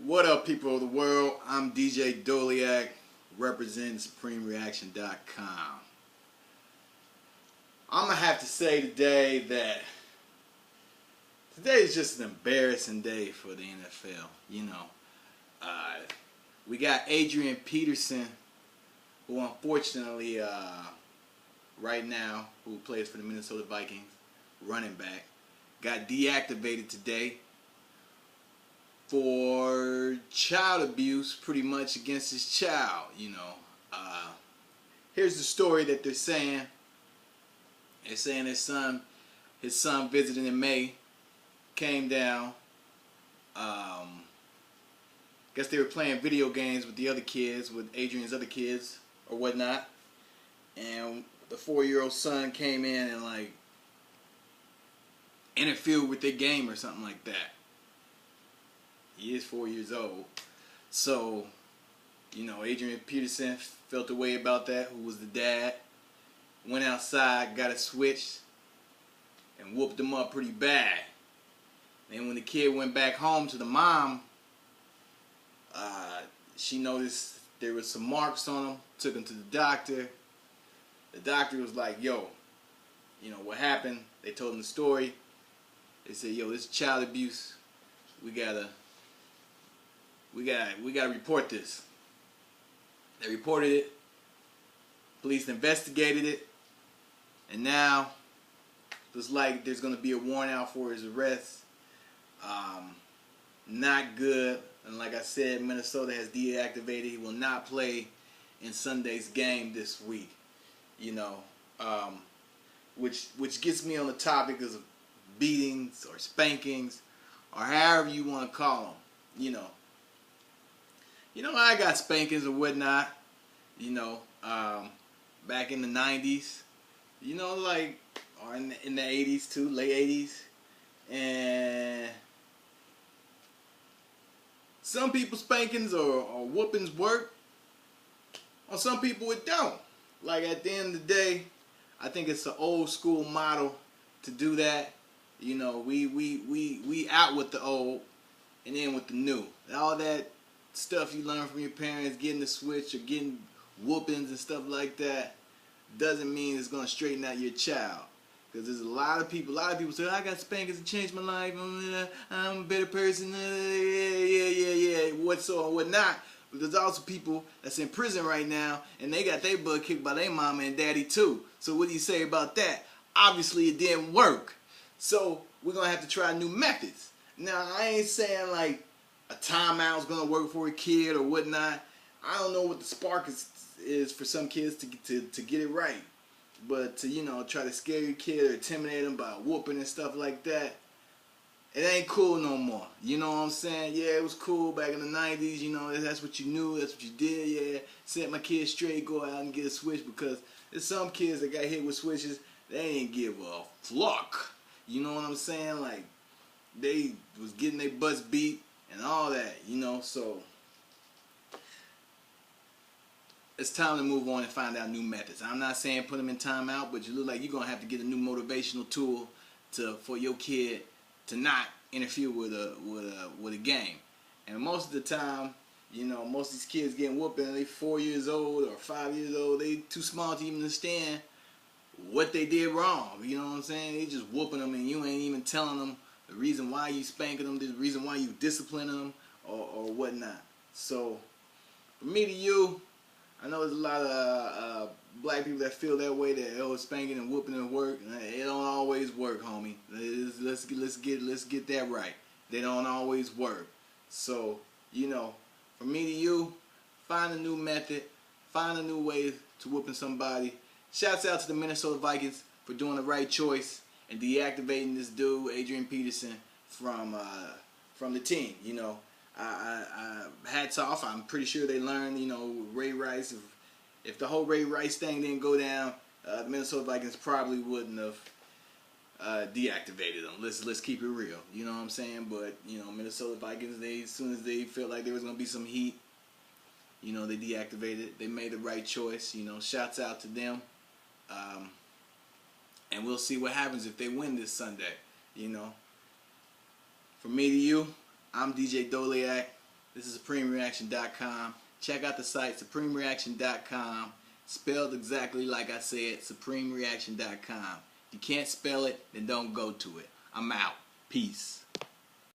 What up, people of the world? I'm DJ Doleak, representing SupremeReaction.com. I'm going to have to say today that today is just an embarrassing day for the NFL. We got Adrian Peterson, who unfortunately, right now, who plays for the Minnesota Vikings, running back, got deactivated today for child abuse, pretty much against his child. Here's the story that they're saying. They're saying his son visited in May, came down. Guess they were playing video games with the other kids, with Adrian's other kids or whatnot, and the 4-year-old son came in and interfered with their game or something like that. He is 4 years old. So, Adrian Peterson felt a way about that, who was the dad. Went outside, got it switched, and whooped him up pretty bad. And when the kid went back home to the mom, she noticed there was some marks on him, took him to the doctor. The doctor was like, yo, what happened? They told him the story. They said, yo, this is child abuse. We gotta report this. They reported it. Police investigated it. And now, looks like there's going to be a warrant out for his arrest. Not good. And like I said, Minnesota has deactivated. He will not play in Sunday's game this week. Which gets me on the topic of beatings or spankings or however you want to call them. I got spankings or whatnot, back in the 90s, or in the 80s too, late 80s. And some people spankings or whoopings work. On some people it don't. Like, at the end of the day, I think it's an old school model to do that. We out with the old and in with the new. All that stuff you learn from your parents, getting the switch or getting whoopings and stuff like that, doesn't mean it's going to straighten out your child. Because there's a lot of people say, I got spankings and changed my life, I'm a better person, what so and what not. But there's also people that's in prison right now, and they got their butt kicked by their mama and daddy too. So what do you say about that? Obviously it didn't work. So we're going to have to try new methods. Now, I ain't saying like a timeout's going to work for a kid or whatnot. I don't know what the spark is for some kids to get it right. But to, try to scare your kid or intimidate them by whooping and stuff like that, it ain't cool no more. You know what I'm saying? Yeah, it was cool back in the 90s, that's what you knew, that's what you did, yeah. Set my kid straight, go out and get a switch, because there's some kids that got hit with switches, they ain't give a fuck. You know what I'm saying? Like, they was getting their butts beat and all that, so it's time to move on and find out new methods. I'm not saying put them in timeout, but you look like you're going to have to get a new motivational tool for your kid to not interfere with a game. And most of the time, most of these kids getting whooped and they 4 years old or 5 years old, they too small to even understand what they did wrong. You know what I'm saying? They just whooping them and you ain't even telling them the reason why you spanking them, the reason why you disciplining them or whatnot. So, from me to you, I know there's a lot of black people that feel that way, that spanking and whooping and work. It don't always work, homie. Let's get that right. They don't always work. So, from me to you, find a new method, find a new way to whooping somebody. Shouts out to the Minnesota Vikings for doing the right choice and deactivating this dude, Adrian Peterson, from the team. Hats off. I'm pretty sure they learned, Ray Rice. If the whole Ray Rice thing didn't go down, the Minnesota Vikings probably wouldn't have deactivated them. Let's keep it real. You know what I'm saying? But Minnesota Vikings, as soon as they felt like there was gonna be some heat, they deactivated. They made the right choice. Shouts out to them. And we'll see what happens if they win this Sunday. From me to you, I'm DJ Doleak. This is SupremeReaction.com. Check out the site, SupremeReaction.com. Spelled exactly like I said, SupremeReaction.com. If you can't spell it, then don't go to it. I'm out. Peace.